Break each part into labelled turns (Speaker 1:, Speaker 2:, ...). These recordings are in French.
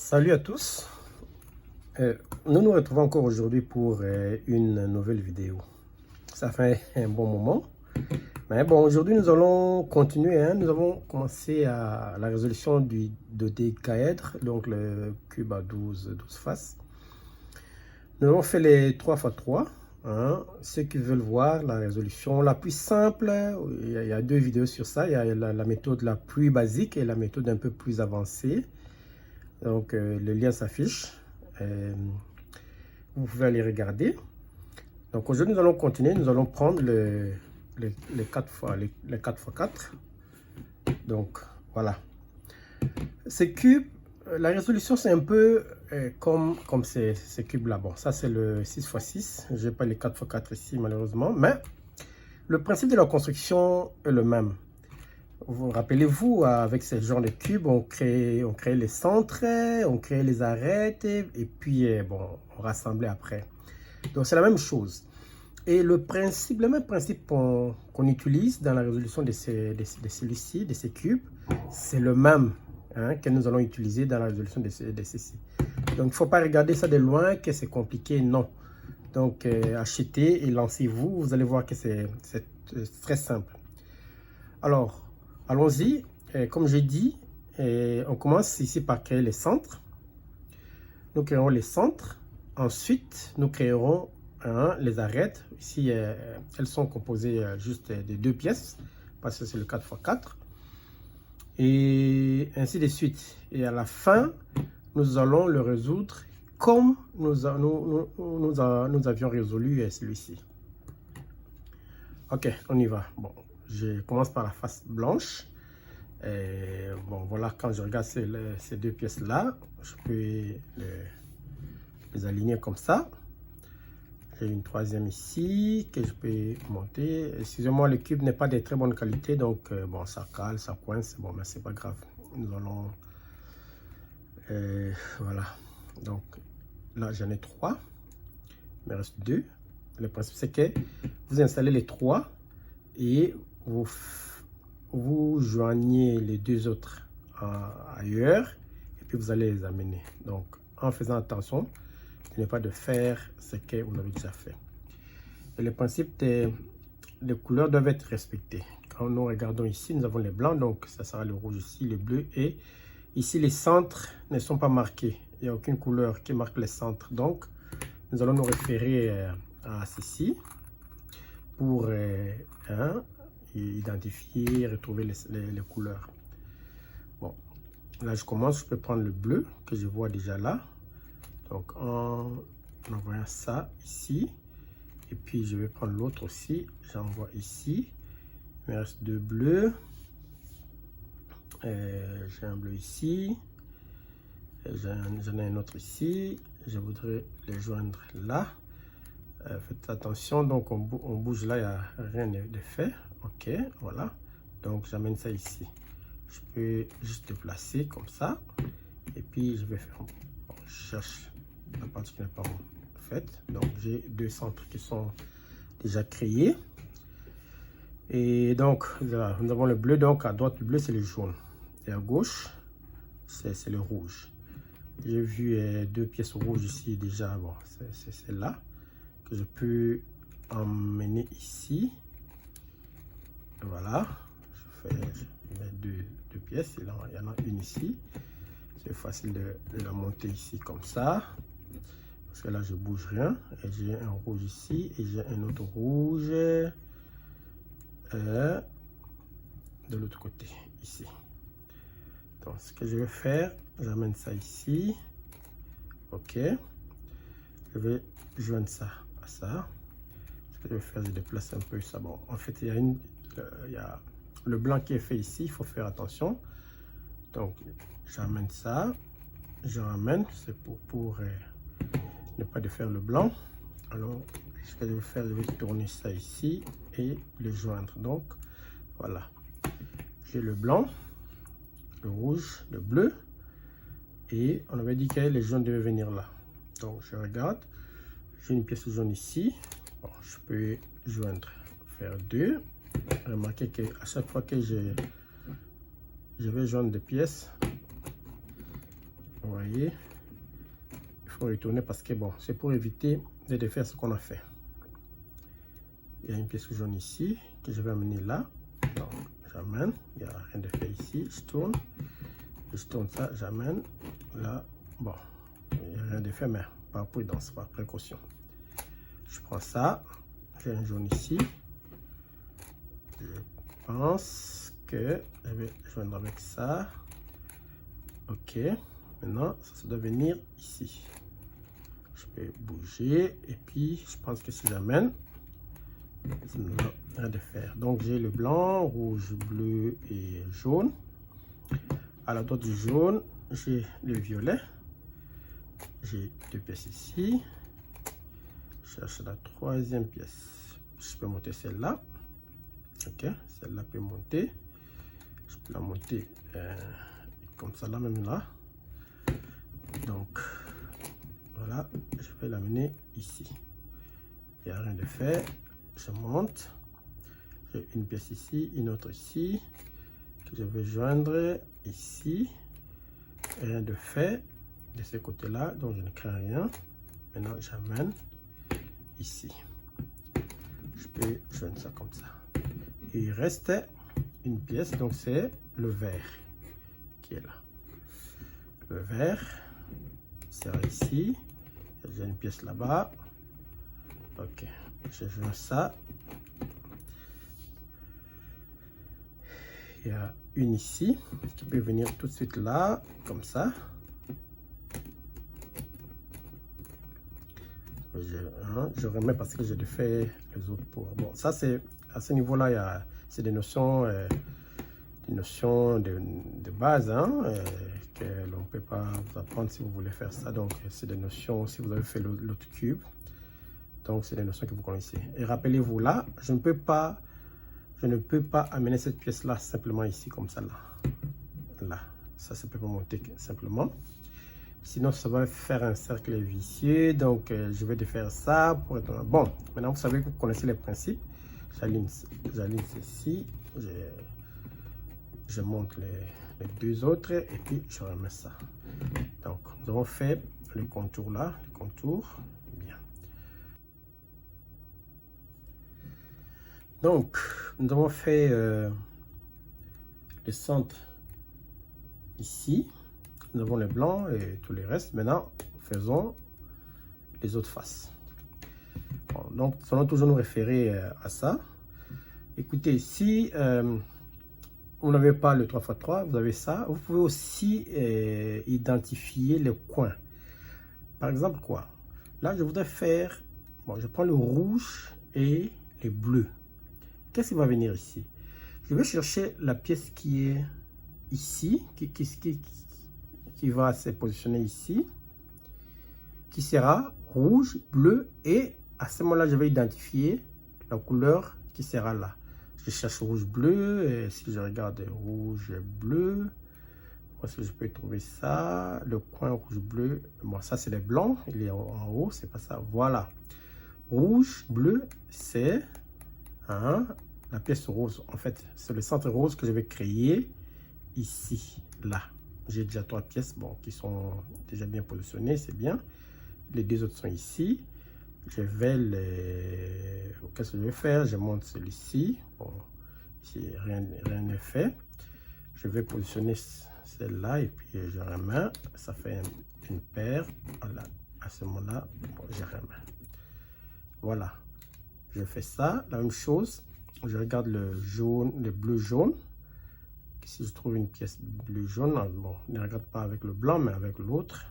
Speaker 1: Salut à tous. Nous nous retrouvons encore aujourd'hui pour une nouvelle vidéo. Ça fait un bon moment. Mais bon, aujourd'hui nous allons continuer. Nous avons commencé à la résolution du dodécaèdre, donc le cube à 12 faces. Nous avons fait les 3x3. Ceux qui veulent voir la résolution la plus simple, il y a deux vidéos sur ça. Il y a la méthode la plus basique et la méthode un peu plus avancée. Donc le lien s'affiche. Vous pouvez aller regarder. Donc aujourd'hui nous allons continuer. Nous allons prendre les 4x4. Donc voilà. Ces cubes, la résolution c'est un peu comme ces cubes là. Bon, ça c'est le 6x6. Je n'ai pas les 4x4 ici malheureusement. Mais le principe de la construction est le même. Vous rappelez-vous, avec ce genre de cubes, on crée les centres, on crée les arêtes et puis bon, on rassemblait après. Donc c'est la même chose. Et le même principe qu'on utilise dans la résolution de celui-ci, de ces cubes, c'est le même que nous allons utiliser dans la résolution de ceci. Donc il ne faut pas regarder ça de loin, que c'est compliqué, non. Donc achetez et lancez-vous, vous allez voir que c'est très simple. Alors, allons-y. Comme j'ai dit, on commence ici par créer les centres. Nous créerons les centres. Ensuite, nous créerons les arêtes. Ici, elles sont composées juste de deux pièces, parce que c'est le 4x4. Et ainsi de suite. Et à la fin, nous allons le résoudre comme nous avions résolu celui-ci. Ok, on y va. Bon. Je commence par la face blanche. Bon, voilà, quand je regarde ces deux pièces-là, je peux les aligner comme ça. J'ai une troisième ici que je peux monter. Excusez-moi, le cube n'est pas de très bonne qualité, donc bon, ça cale, ça coince. Bon, mais c'est pas grave. Nous allons... voilà. Donc, là, j'en ai trois. Il me reste deux. Le principe, c'est que vous installez les trois et vous joignez les deux autres ailleurs et puis vous allez les amener. Donc en faisant attention de ne pas de faire ce que vous avez déjà fait. Et le principe des couleurs doivent être respectées. Quand nous regardons ici, nous avons les blancs, donc ça sera le rouge ici, le bleu, et ici les centres ne sont pas marqués. Il n'y a aucune couleur qui marque les centres, donc nous allons nous référer à ceci pour identifier, retrouver les couleurs. Bon, là je commence, je peux prendre le bleu que je vois déjà là. Donc en envoyant ça ici, et puis je vais prendre l'autre aussi, j'envoie ici. Il me reste deux bleus. J'ai un bleu ici, j'en ai un autre ici. Je voudrais les joindre là. Faites attention, donc on bouge là, il n'y a rien de fait. Ok, voilà. Donc j'amène ça ici. Je peux juste déplacer comme ça. Et puis je vais faire... Bon, je cherche la partie qui n'est pas faite. Donc j'ai deux centres qui sont déjà créés. Et donc là, nous avons le bleu. Donc à droite du bleu, c'est le jaune. Et à gauche, c'est le rouge. J'ai vu deux pièces rouges ici déjà. Bon, c'est celle-là que je peux emmener ici. Voilà, je mets deux pièces. Il y en a une ici. C'est facile de la monter ici comme ça. Parce que là, je bouge rien. Et j'ai un rouge ici et j'ai un autre rouge de l'autre côté, ici. Donc, ce que je vais faire, j'amène ça ici. Ok. Je vais joindre ça à ça. Ce que je vais faire, je déplace un peu ça. Bon, en fait, il y a le blanc qui est fait ici, il faut faire attention. Donc j'amène ça, je ramène, c'est pour ne pas de faire le blanc. Alors ce que je vais faire, je vais tourner ça ici et le joindre. Donc voilà, j'ai le blanc, le rouge, le bleu, et on avait dit que les jaunes devaient venir là. Donc je regarde, j'ai une pièce jaune ici. Bon, je peux joindre, faire deux. Remarquez que à chaque fois que je vais joindre des pièces, Vous voyez, il faut retourner parce que bon, c'est pour éviter de défaire ce qu'on a fait. Il y a une pièce jaune ici que je vais amener là. Donc, j'amène, il n'y a rien de fait ici. Je tourne ça, j'amène là. Bon, il n'y a rien de fait, mais par prudence, par précaution. Je prends ça, j'ai un jaune ici. Je pense que je vais joindre avec ça. Ok, maintenant ça doit venir ici. Je peux bouger et puis je pense que si j'amène, ça ne va rien de faire. Donc j'ai le blanc, rouge, bleu et jaune. À la droite du jaune, j'ai le violet. J'ai deux pièces ici. Je cherche la troisième pièce. Je peux monter celle-là. Ok, celle-là peut monter. Je peux la monter comme ça là, même là. Donc voilà, je vais l'amener ici. Il n'y a rien de fait. Je monte. J'ai une pièce ici, une autre ici, que je vais joindre ici. Rien de fait de ce côté-là, donc je ne crains rien. Maintenant, j'amène ici. Je peux joindre ça comme ça. Et il reste une pièce, donc c'est le vert qui est là. Le vert sera ici. J'ai une pièce là-bas. Ok, je joins ça. Il y a une ici qui peut venir tout de suite là, comme ça. Je remets parce que j'ai fait les autres pour. Bon, ça c'est à ce niveau-là, c'est des notions de base que l'on ne peut pas vous apprendre si vous voulez faire ça. Donc, c'est des notions si vous avez fait l'autre cube. Donc, c'est des notions que vous connaissez. Et rappelez-vous là, je ne peux pas amener cette pièce-là simplement ici comme ça là. Là, ça peut pas monter simplement. Sinon, ça va faire un cercle vicieux. Donc, je vais défaire ça pour être... Bon, maintenant, vous savez que vous connaissez les principes. J'aligne ceci. Je monte les deux autres et puis je remets ça. Donc, nous avons fait le contour là. Le contour. Bien. Donc, nous avons fait le centre ici. Nous avons les blancs et tous les restes. Maintenant, faisons les autres faces. Bon, donc, nous allons toujours nous référer à ça. Écoutez, si vous n'avez pas le 3x3, vous avez ça. Vous pouvez aussi identifier les coins. Par exemple, quoi? Là, je voudrais faire... Bon, je prends le rouge et le bleu. Qu'est-ce qui va venir ici? Je vais chercher la pièce qui est ici, qui va se positionner ici, qui sera rouge, bleu, et à ce moment-là, je vais identifier la couleur qui sera là. Je cherche rouge, bleu, et si je regarde rouge, bleu, où est-ce que je peux trouver ça? Le coin rouge, bleu, bon, ça c'est les blancs, il est en haut, c'est pas ça, voilà. Rouge, bleu, c'est la pièce rose, en fait, c'est le centre rose que je vais créer ici, là. J'ai déjà 3 pièces, bon, qui sont déjà bien positionnées, c'est bien. Les deux autres sont ici. Je vais les... Qu'est-ce que je vais faire? Je monte celui-ci. Bon, ici, rien n'est fait. Je vais positionner celle-là et puis je remets. Ça fait une paire. Voilà. À ce moment-là, bon, je remets. Voilà. Je fais ça. La même chose. Je regarde le jaune, le bleu-jaune. Si je trouve une pièce bleu-jaune, bon, ne regarde pas avec le blanc, mais avec l'autre,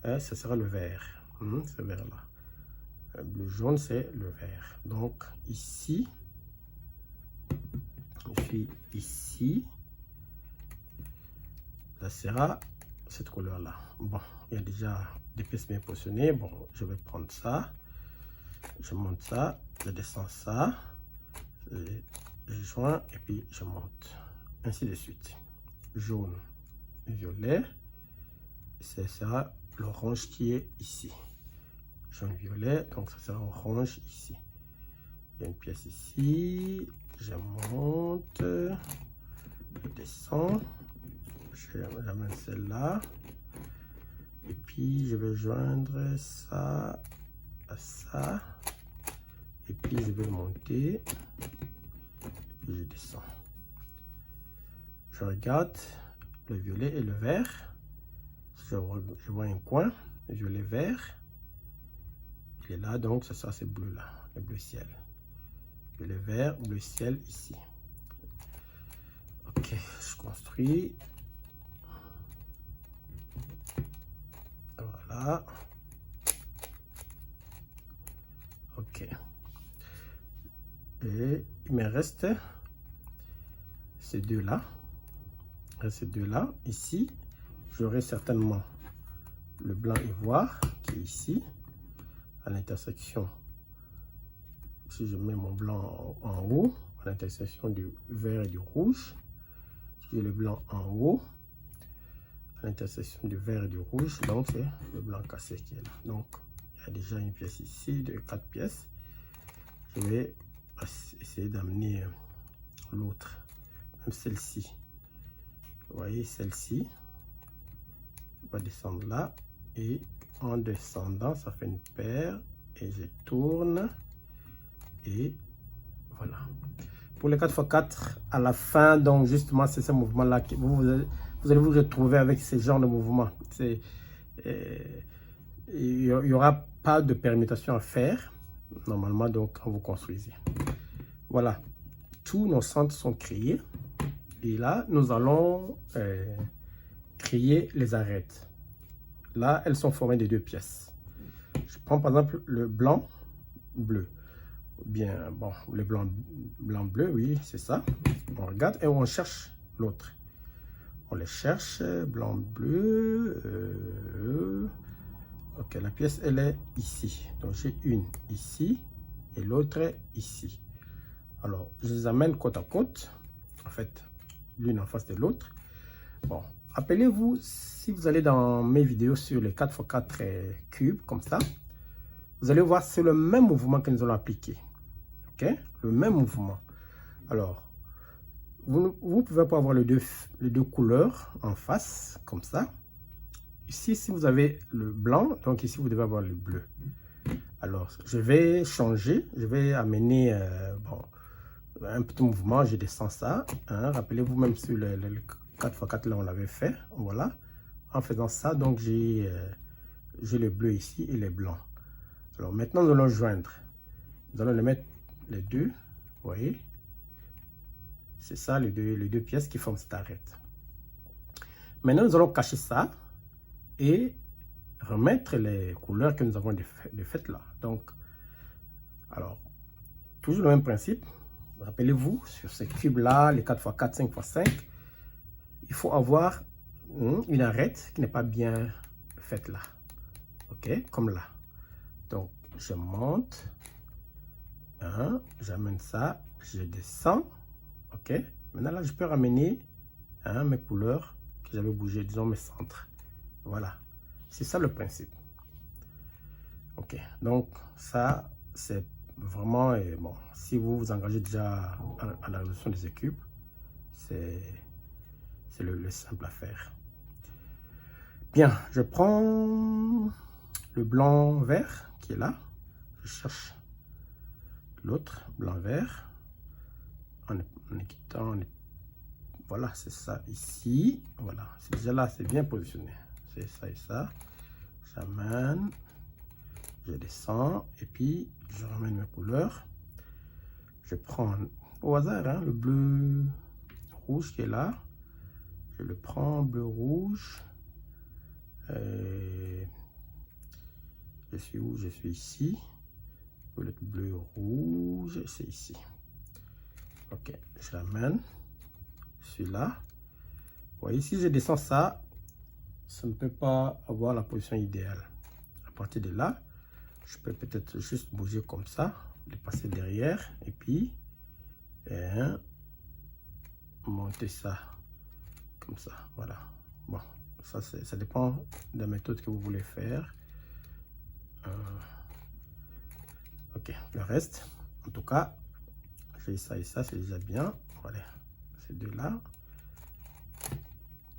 Speaker 1: ce sera le vert. Ce vert-là. Bleu-jaune, c'est le vert. Donc, ici, je suis ici, ça sera cette couleur-là. Bon, il y a déjà des pièces bien positionnées. Bon, je vais prendre ça. Je monte ça, je descends ça, je joins et puis je monte. Ainsi de suite. Jaune, violet, ce sera l'orange qui est ici. Jaune, violet, donc ça sera orange ici. Il y a une pièce ici, je monte, je descends, j'amène celle-là, Et puis je vais joindre ça à ça. Et puis je vais monter. Et puis je descends. Je regarde le violet et le vert. Je vois un coin, violet vert. Il est là, donc c'est ça, c'est bleu là, le bleu ciel. Violet vert, bleu ciel ici. Ok, je construis. Voilà. Ok. Et il me reste ces deux là. Ces deux là. Ici, j'aurai certainement le blanc ivoire qui est ici, à l'intersection. Si je mets mon blanc en haut, à l'intersection du vert et du rouge. J'ai le blanc en haut, à l'intersection du vert et du rouge, donc c'est le blanc cassé qui est là. Donc il y a déjà une pièce ici de 4 pièces. Je vais essayer d'amener l'autre, même celle-ci. Vous voyez, celle-ci va descendre là, et en descendant ça fait une paire, et je tourne, et voilà. Pour les 4x4 à la fin, donc justement c'est ce mouvement là que vous allez vous retrouver avec ce genre de mouvement. Il n'y aura pas de permutation à faire normalement, donc quand vous construisez. Voilà, tous nos centres sont créés, et là nous allons créer les arêtes. Là elles sont formées de 2 pièces. Je prends par exemple le blanc bleu, bien bon, le blanc bleu, oui c'est ça. On regarde et on cherche l'autre, on les cherche, blanc bleu. Ok, la pièce elle est ici, donc j'ai une ici et l'autre ici. Alors je les amène côte à côte, en fait l'une en face de l'autre. Bon, rappelez-vous, si vous allez dans mes vidéos sur les 4x4 cubes comme ça, vous allez voir c'est le même mouvement que nous allons appliquer. Ok, le même mouvement. Alors vous pouvez pas avoir les deux couleurs en face comme ça. Ici, si vous avez le blanc, donc ici vous devez avoir le bleu. Alors je vais changer, je vais amener bon, un petit mouvement, je descends ça, hein. Rappelez-vous, même sur le 4x4 là on l'avait fait, voilà. En faisant ça, donc j'ai le bleu ici et les blancs. Alors maintenant nous allons joindre, nous allons les mettre les deux, vous voyez, c'est ça les deux pièces qui forment cette arête. Maintenant nous allons cacher ça et remettre les couleurs que nous avons de fait là. Donc alors toujours le même principe. Rappelez-vous, sur ces cubes là, les 4x4, 5x5, il faut avoir une arête qui n'est pas bien faite là, ok, comme là. Donc je monte, j'amène ça, je descends, ok. Maintenant là je peux ramener mes couleurs que j'avais bougé, disons mes centres. Voilà, c'est ça le principe. Ok, donc ça c'est vraiment bon. Si vous vous engagez déjà à la résolution des cubes, c'est le simple à faire. Bien, je prends le blanc vert qui est là, je cherche l'autre blanc vert en quittant, voilà, c'est ça ici, voilà, c'est déjà là, c'est bien positionné, c'est ça et ça. J'amène, je descends et puis je ramène mes couleurs. Je prends au hasard le bleu rouge qui est là, je le prends, bleu rouge. Je suis où? Je suis ici. Le bleu rouge, c'est ici. Ok, je l'amène. Celui-là. Vous voyez, si je descends ça, ça ne peut pas avoir la position idéale. À partir de là, je peux peut-être juste bouger comme ça, le passer derrière et puis monter ça comme ça. Voilà. Bon, ça dépend de la méthode que vous voulez faire. Ok, le reste, en tout cas, j'ai ça et ça, c'est déjà bien. Voilà, ces deux là.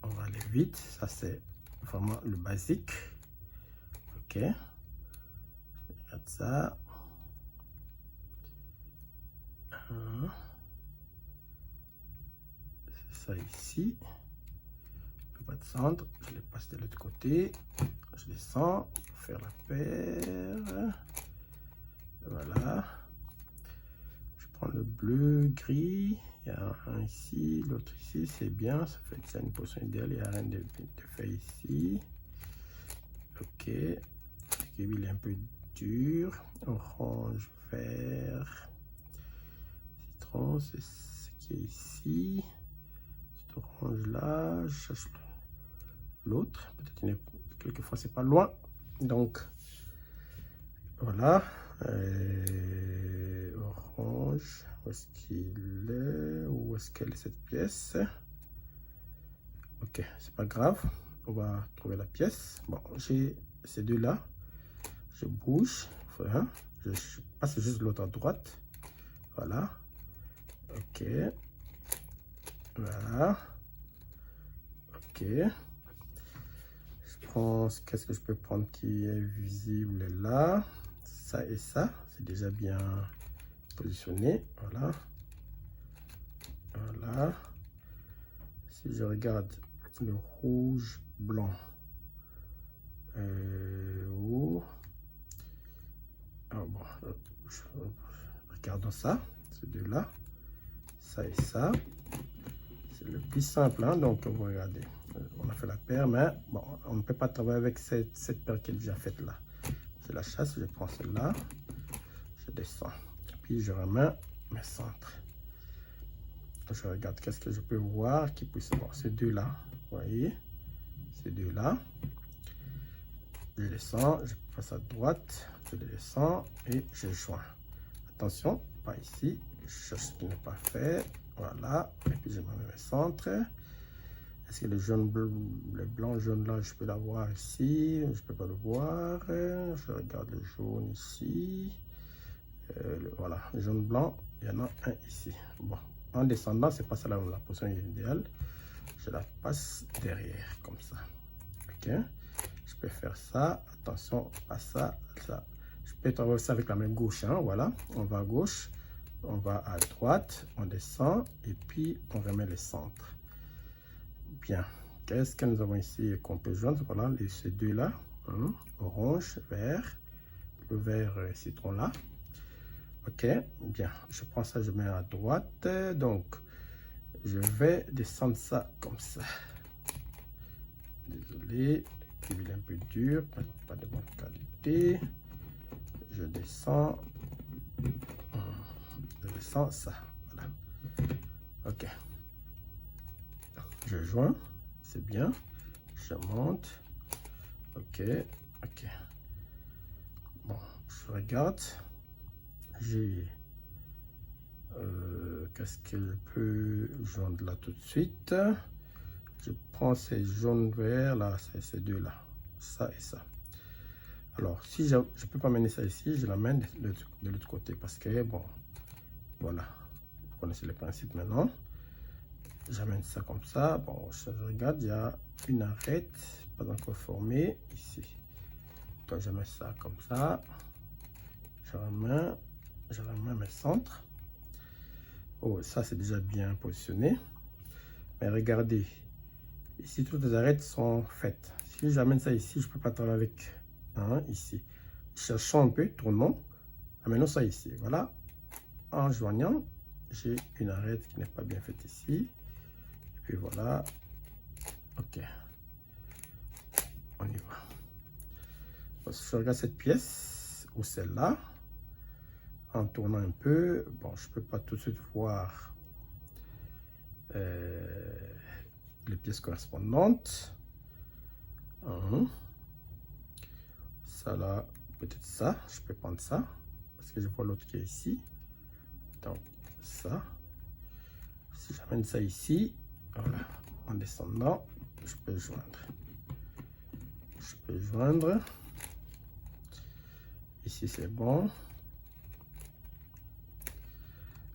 Speaker 1: On va aller vite. Ça, c'est vraiment le basique. Ok. Regarde ça. C'est ça ici. Je peux pas descendre. Je les passe de l'autre côté. Je descends pour faire la paire. Voilà. Je prends le bleu, gris. Il y a un ici, l'autre ici. C'est bien. Ça fait ça une position idéale. Il n'y a rien de fait ici. Ok. Il est un peu dur. Orange, vert, citron. C'est ce qui est ici. Cet orange là. Je cherche l'autre. Peut-être quelquefois c'est pas loin. Donc voilà. Orange, où est-ce qu'il est? Où est-ce qu'elle est cette pièce? Ok, c'est pas grave. On va trouver la pièce. Bon, j'ai ces deux là. Je bouge. Hein? Je passe juste l'autre à droite. Voilà. Ok. Voilà. Ok. Je prends. Qu'est-ce que je peux prendre qui est visible là? Ça et ça. C'est déjà bien positionné. Voilà. Voilà. Si je regarde le rouge, blanc, ah bon, regardons ça, ces deux-là, ça et ça. C'est le plus simple, hein? Donc vous regardez, on a fait la paire, mais bon, on ne peut pas travailler avec cette paire qui est déjà faite là. C'est la chasse, je prends celle-là, je descends, puis je remets mes centres. Je regarde qu'est-ce que je peux voir qui puisse voir ces deux-là, vous voyez, ces deux-là. Je descends, je passe à droite, je descends et je joins. Attention, pas ici, je cherche ce qui n'est pas fait. Voilà, et puis je mets mes centres. Est-ce que le jaune, le blanc, jaune là, je peux l'avoir ici? Je peux pas le voir. Je regarde le jaune ici. Voilà, le jaune blanc, il y en a un ici. Bon, en descendant, c'est pas ça la position idéale. Je la passe derrière, comme ça. Ok, je peux faire ça. Attention, pas ça, ça. Je peux travailler ça avec la main gauche. Hein, voilà, on va à gauche, on va à droite, on descend et puis on remet les centres. Bien, qu'est-ce que nous avons ici qu'on peut joindre? Voilà, ces deux-là, hein, orange, vert, le vert citron là. Ok, bien, je prends ça, je mets à droite. Donc, je vais descendre ça comme ça. Désolé, il est un peu dur, pas de bonne qualité. Je descends ça. Voilà. Ok. Je joins, c'est bien. Je monte. Ok, ok. Bon, je regarde. J'ai qu'est-ce qu'elle peut joindre là tout de suite? Je prends ces jaunes verts là, ces deux là, ça et ça. Alors si je ne peux pas mener ça ici, je l'amène de l'autre côté parce que bon, voilà, vous connaissez le principe maintenant. J'amène ça comme ça. Bon, je regarde, il y a une arête pas encore formée ici. Donc je mets ça comme ça. Je remets mes centres. Oh, ça c'est déjà bien positionné. Mais regardez, ici toutes les arêtes sont faites. Si j'amène ça ici, je peux pas travailler avec un ici. Cherchons un peu, tournons, amenons ça ici. Voilà. En joignant, j'ai une arête qui n'est pas bien faite ici. Et puis voilà. Ok. On y va. Si je regarde cette pièce ou celle-là, en tournant un peu, bon, je peux pas tout de suite voir les pièces correspondantes. Ça là, peut-être ça, je peux prendre ça parce que je vois l'autre qui est ici. Donc ça, si j'amène ça ici, voilà, en descendant, je peux joindre. Je peux joindre. Ici c'est bon.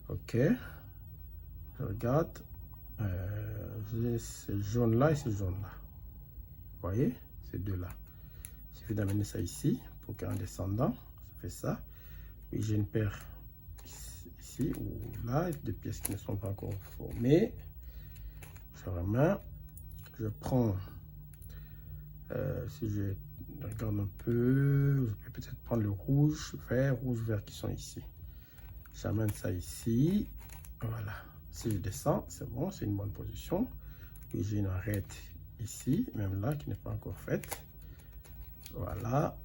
Speaker 1: Ok. Je regarde. J'ai ce jaune là et ce jaune là. Vous voyez, ces deux là. Il suffit d'amener ça ici pour qu'en descendant, ça fait ça. Oui, j'ai une paire ici ou là, deux pièces qui ne sont pas encore formées. Je remets, je prends, si je regarde un peu, je peux peut-être prendre le rouge, vert qui sont ici. J'amène ça ici, voilà. Si je descends, c'est bon, c'est une bonne position. Puis j'ai une arête ici, même là, qui n'est pas encore faite. Voilà.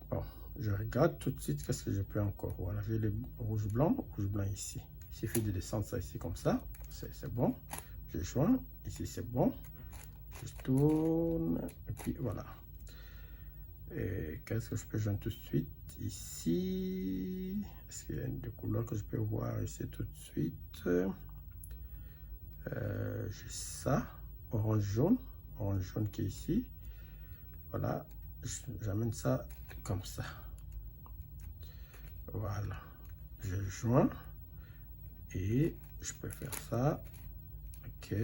Speaker 1: Bon, je regarde tout de suite qu'est-ce que je peux encore. Voilà, j'ai le rouge blanc ici. Il suffit de descendre ça ici comme ça, c'est bon. Je joins, ici c'est bon. Je tourne, et puis voilà. Et qu'est-ce que je peux joindre tout de suite ici? Est-ce qu'il y a des couleurs que je peux voir ici tout de suite? J'ai ça, orange jaune qui est ici. Voilà, j'amène ça comme ça. Voilà, je joins et je peux faire ça. Ok,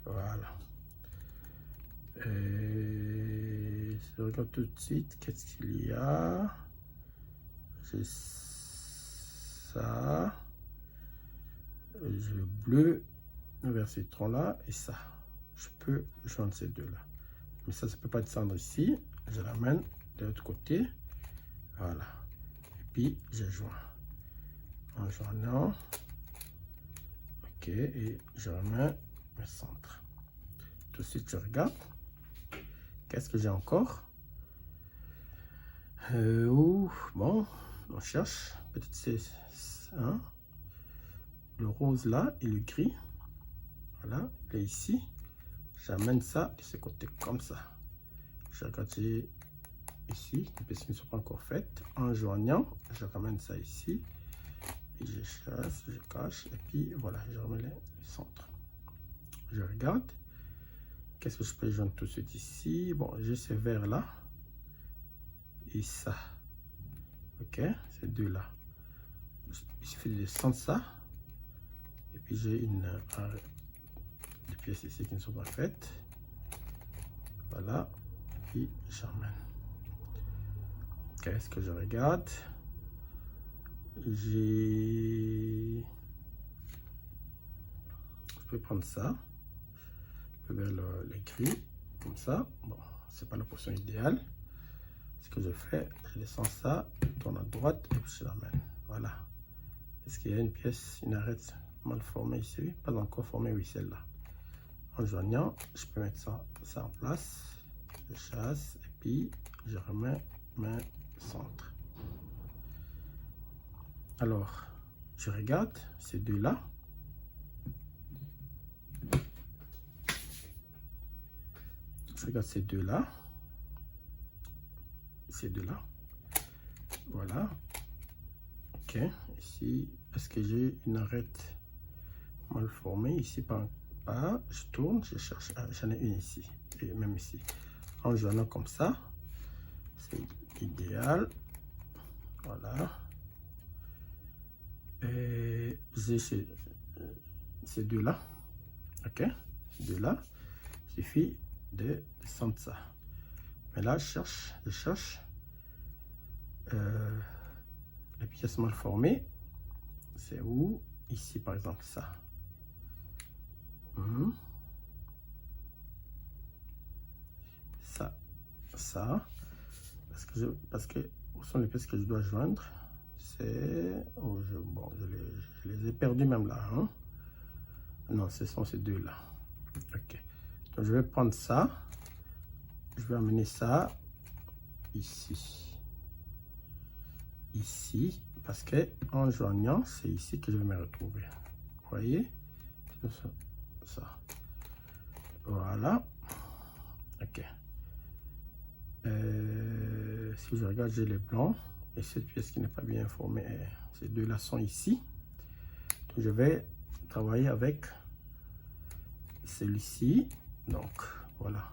Speaker 1: voilà. Et je regarde tout de suite qu'est-ce qu'il y a. J'ai ça, j'ai le bleu, le vert citron là et ça. Je peux joindre ces deux là, mais ça peut pas descendre ici. Je l'amène de l'autre côté, voilà, et puis je joins en joignant. Ok, et je remets mes centres. Tout de suite je regarde qu'est-ce que j'ai encore. Bon, on cherche peut-être c'est hein, le rose là et le gris. Voilà, et ici j'amène ça de ce côté comme ça. Je regarde ici, les pièces ne sont pas encore faites. En joignant, je ramène ça ici. Et je chasse, je cache. Et puis voilà, je remets les centres. Je regarde. Qu'est-ce que je peux joindre tout de suite ici? Bon, j'ai ce vert là. Et ça. Ok, ces deux là. Il suffit de descendre ça. Et puis j'ai des pièces ici qui ne sont pas faites. Voilà. Et puis j'emmène. Qu'est-ce que je regarde? Je peux prendre ça, vers les gris, comme ça. Bon, c'est pas la position idéale. Ce que je fais, je descends ça, je tourne à droite et puis je l'amène. Voilà. Est-ce qu'il y a une pièce, une arête mal formée ici? Pas encore formée, oui, celle-là. En joignant, je peux mettre ça en place. Je chasse et puis je remets mes centres. Alors, je regarde ces deux-là. Je regarde ces deux-là. Ces deux-là. Voilà. Ok. Ici, est-ce que j'ai une arête mal formée? Ici, pas. Je tourne, je cherche. Ah, j'en ai une ici. Et même ici. En joignant comme ça. C'est idéal. Voilà. Et j'ai ces deux-là. Ok. Ces deux-là. Il suffit de descendre ça. Mais là, je cherche les pièces mal formées. C'est où? Ici, par exemple, ça. Ça. Parce que où sont les pièces que je dois joindre? C'est... Oh, bon, je les ai perdues même là. Hein? Non, ce sont ces deux-là. Ok. Donc, je vais prendre ça. Je vais amener ça ici. Ici. Parce que en joignant, c'est ici que je vais me retrouver. Vous voyez? Ça. Voilà. Ok. Si je regarde, j'ai les blancs. Et cette pièce qui n'est pas bien formée, ces deux-là sont ici. Donc, je vais travailler avec celui-ci. Donc, voilà.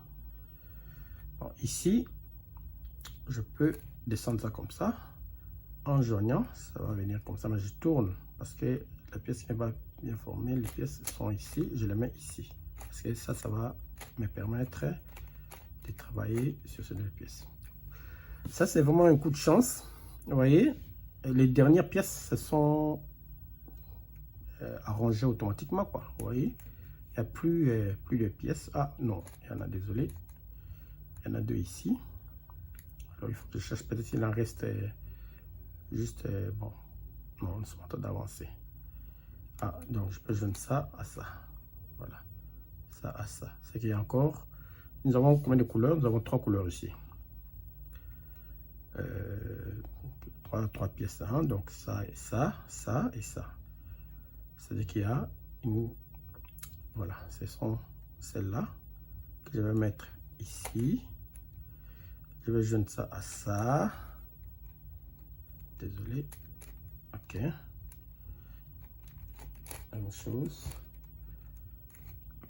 Speaker 1: Bon, ici, je peux descendre ça comme ça. En joignant, ça va venir comme ça. Mais je tourne parce que la pièce qui n'est pas bien formée, les pièces sont ici. Je les mets ici. Parce que ça va me permettre de travailler sur ces deux pièces. Ça, c'est vraiment un coup de chance. Vous voyez, les dernières pièces se sont arrangées automatiquement, quoi. Vous voyez, il n'y a plus de pièces. Ah non, il y en a, désolé. Il y en a deux ici. Alors, il faut que je cherche peut-être s'il en reste juste... bon, non, nous sommes en train d'avancer. Ah, donc je peux joindre ça à ça. Voilà. Ça à ça. C'est qu'il y a encore... Nous avons combien de couleurs? Nous avons 3 couleurs ici. 3 pièces. Hein? Donc ça et ça, ça et ça. C'est-à-dire qu'il y a une... Voilà, ce sont celles-là que je vais mettre ici. Je vais joindre ça à ça. Désolé. Ok. La même chose.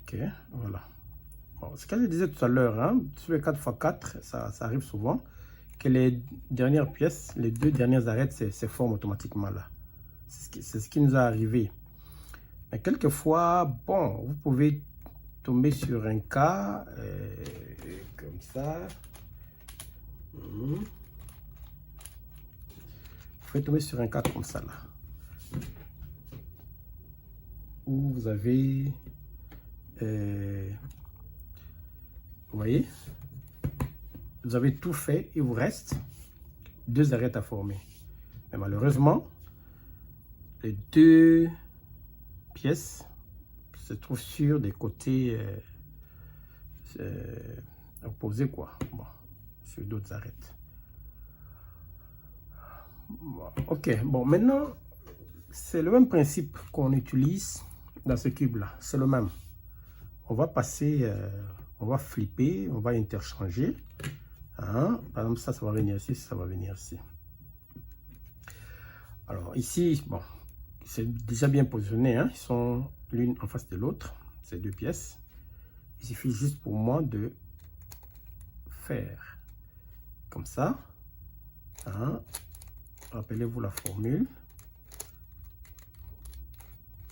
Speaker 1: Ok, voilà. Bon, ce que je disais tout à l'heure, hein, sur les 4x4, ça arrive souvent que les dernières pièces, les 2 dernières arêtes se forment automatiquement là. C'est ce qui nous est arrivé. Mais quelquefois, bon, vous pouvez tomber sur un cas comme ça. Vous pouvez tomber sur un cas comme ça là. Où vous avez... vous voyez, vous avez tout fait, il vous reste 2 arêtes à former. Mais malheureusement, les 2 pièces se trouvent sur des côtés opposés, quoi. Bon, sur d'autres arêtes. Bon, ok, bon, maintenant, c'est le même principe qu'on utilise dans ce cube-là. C'est le même. On va passer... on va flipper, on va interchanger. Hein? Par exemple, ça va venir ici, ça va venir ici. Alors ici, bon, c'est déjà bien positionné. Hein? Ils sont l'une en face de l'autre, ces 2 pièces. Il suffit juste pour moi de faire comme ça. Hein? Rappelez-vous la formule.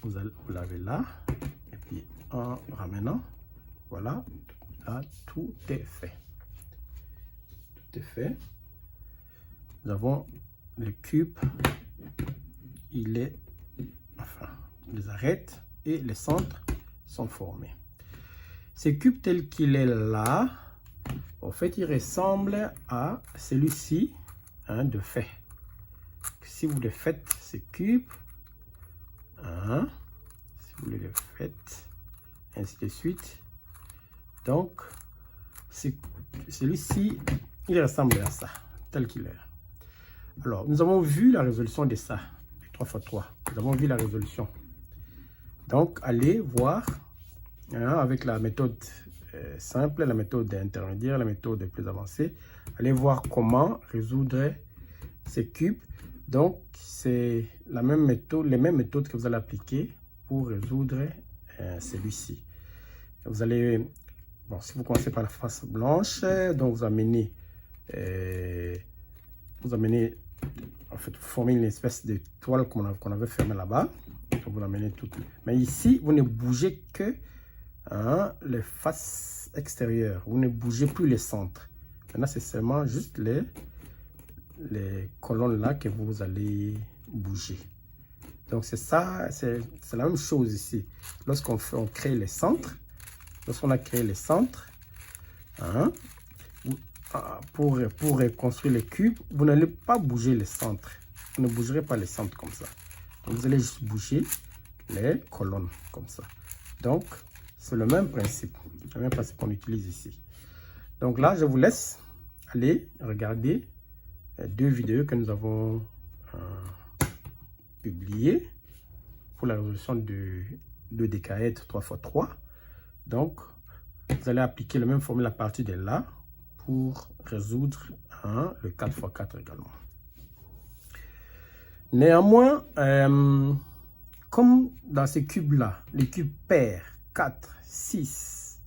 Speaker 1: Vous l'avez là. Et puis en ramenant, voilà. Là, tout est fait. Tout est fait. Nous avons le cube. Il est... Enfin, les arêtes et les centres sont formés. Ce cube tel qu'il est là, en fait, il ressemble à celui-ci, hein, de fait. Si vous le faites, ce cube, hein, si vous le faites, ainsi de suite. Donc, celui-ci, il ressemble à ça, tel qu'il est. Alors, nous avons vu la résolution de ça, 3x3. Nous avons vu la résolution. Donc, allez voir, hein, avec la méthode simple, la méthode intermédiaire, la méthode plus avancée. Allez voir comment résoudre ces cubes. Donc, c'est la même méthode, les mêmes méthodes que vous allez appliquer pour résoudre celui-ci. Vous allez... Bon, si vous commencez par la face blanche, donc vous amenez, en fait, vous formez une espèce de toile qu'on avait fermée là-bas. Vous l'amenez tout. Mais ici, vous ne bougez que hein, les faces extérieures. Vous ne bougez plus les centres. Maintenant, c'est seulement juste les colonnes là que vous allez bouger. Donc, c'est ça, c'est la même chose ici. Lorsqu'on crée les centres, lorsqu'on a créé les centres, hein, pour reconstruire les cubes, vous n'allez pas bouger les centres. Vous ne bougerez pas les centres comme ça. Donc, vous allez juste bouger les colonnes comme ça. Donc, c'est le même principe qu'on utilise ici. Donc là, je vous laisse aller regarder 2 vidéos que nous avons publiées pour la résolution de décaèdre 3x3. Donc, vous allez appliquer la même formule à partir de là pour résoudre le 4x4 également. Néanmoins, comme dans ces cubes-là, les cubes pairs 4, 6,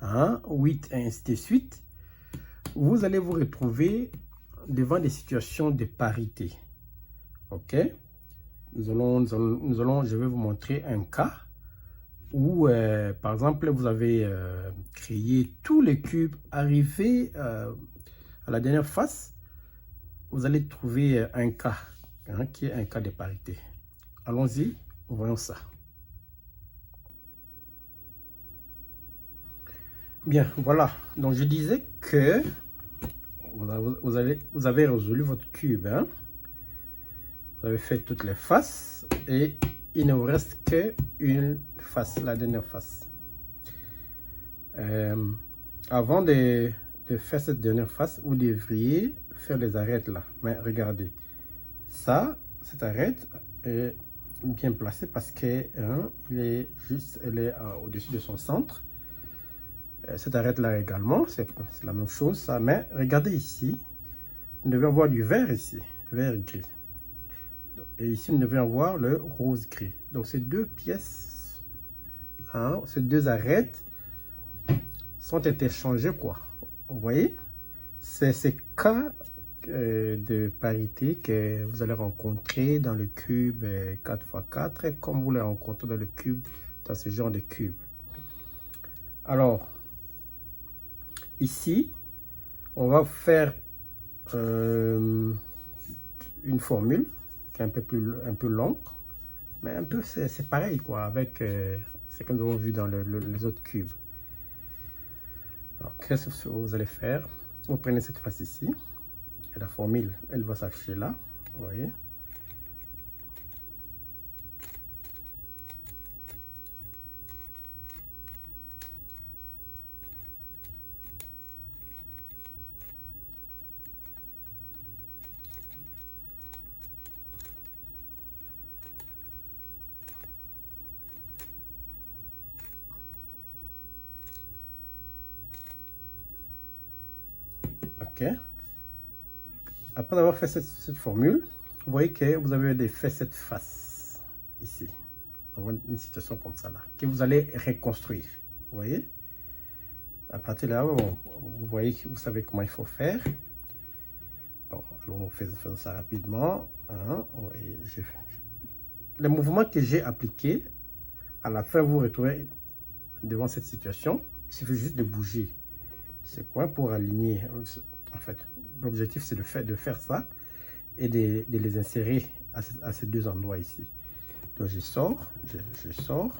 Speaker 1: 8 et ainsi de suite, vous allez vous retrouver devant des situations de parité. Ok? Je vais vous montrer un cas Ou par exemple, vous avez créé tous les cubes, arrivé à la dernière face, vous allez trouver un cas, hein, qui est un cas de parité. Allons-y, voyons ça. Bien, voilà. Donc, je disais que vous avez résolu votre cube. Hein? Vous avez fait toutes les faces et il ne vous reste qu'une face, la dernière face. Avant de faire cette dernière face, vous devriez faire les arêtes là. Mais regardez, ça, cette arête est bien placée parce qu'elle est juste, elle est au-dessus de son centre. Cette arête là également, c'est la même chose, ça. Mais regardez ici, nous devons avoir du vert ici, vert gris. Et ici, nous devons avoir le rose gris. Donc, ces deux pièces, hein, ces deux arêtes sont interchangées, quoi. Vous voyez? C'est ces cas de parité que vous allez rencontrer dans le cube 4x4, comme vous les rencontrez dans le cube, dans ce genre de cube. Alors, ici, on va faire une formule qui est un peu longue, mais un peu c'est pareil quoi avec ce que nous avons vu dans les autres cubes. Alors, qu'est-ce que vous allez faire? Vous prenez cette face ici, et la formule, elle va s'afficher là, vous voyez. Ok. Après avoir fait cette formule, vous voyez que vous avez fait cette face ici. Une situation comme ça là, que vous allez reconstruire. Vous voyez? À partir de là, vous voyez, vous savez comment il faut faire. Bon, alors on fait ça rapidement. Hein. Les mouvements que j'ai appliqués, à la fin, vous vous retrouvez devant cette situation. Il suffit juste de bouger. C'est quoi pour aligner? En fait, l'objectif, c'est de faire ça et de les insérer à ces deux endroits ici. Donc, je sors, je sors.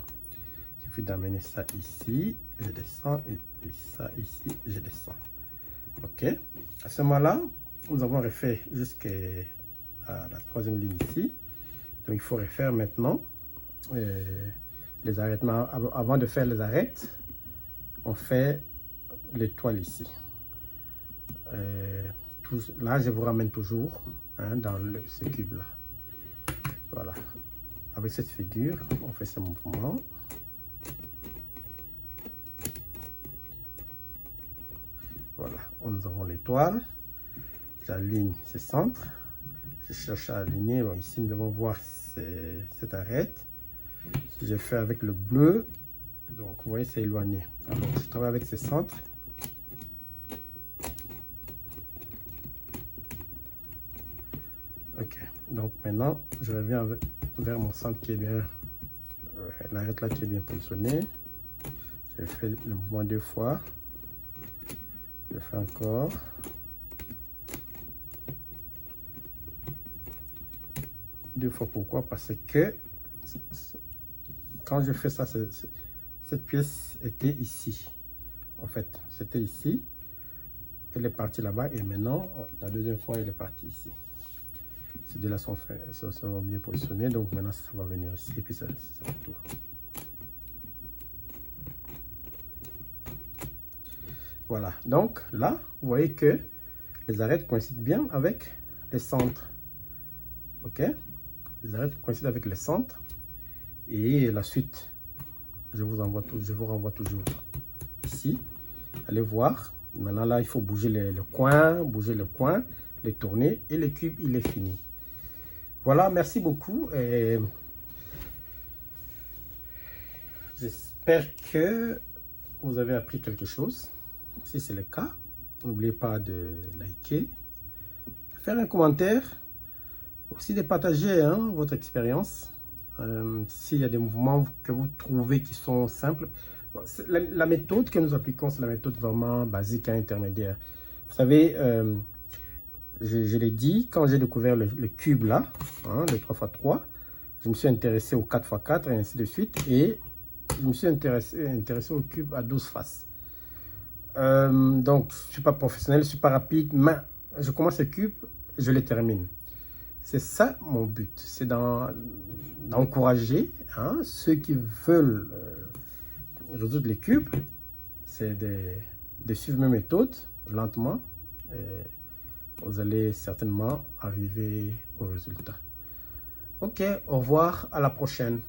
Speaker 1: Il suffit d'amener ça ici, je descends, et ça ici, je descends. Ok. À ce moment-là, nous avons refait jusqu'à la troisième ligne ici. Donc, il faut refaire maintenant les arrêtements. Avant de faire les arêtes, on fait l'étoile ici. Là, je vous ramène toujours dans ce cube-là. Voilà. Avec cette figure, on fait ce mouvement. Voilà, nous avons l'étoile. J'aligne ce centre. Je cherche à aligner. Bon, ici, nous devons voir cette arête. Si je fais avec le bleu, donc vous voyez, c'est éloigné. Alors, je travaille avec ce centre. Ok, donc maintenant, je reviens vers mon centre qui est bien, l'arête là qui est bien positionnée. J'ai fait le mouvement deux fois. Je fais encore. Deux fois, pourquoi? Parce que quand je fais ça, cette pièce était ici. En fait, c'était ici. Elle est partie là-bas et maintenant, la deuxième fois, elle est partie ici. Ces deux-là sont bien positionnés. Donc maintenant, ça va venir ici et puis ça tout. Voilà. Donc là, vous voyez que les arêtes coïncident bien avec les centres. Ok? Les arêtes coïncident avec les centres. Et la suite, je vous renvoie toujours ici. Allez voir. Maintenant, là, il faut bouger le coin, les tourner et le cube, il est fini. Voilà, merci beaucoup. J'espère que vous avez appris quelque chose. Si c'est le cas, n'oubliez pas de liker, de faire un commentaire, aussi de partager votre expérience S'il y a des mouvements que vous trouvez qui sont simples, la méthode que nous appliquons, c'est la méthode vraiment basique et intermédiaire. Vous savez, je l'ai dit, quand j'ai découvert le cube là, hein, le 3x3, je me suis intéressé au 4x4 et ainsi de suite. Et je me suis intéressé au cube à 12 faces. Donc, je ne suis pas professionnel, je ne suis pas rapide, mais je commence le cube, je les termine. C'est ça mon but, c'est d'encourager ceux qui veulent résoudre les cubes, c'est de suivre mes méthodes lentement. Et vous allez certainement arriver au résultat. Ok, au revoir, à la prochaine.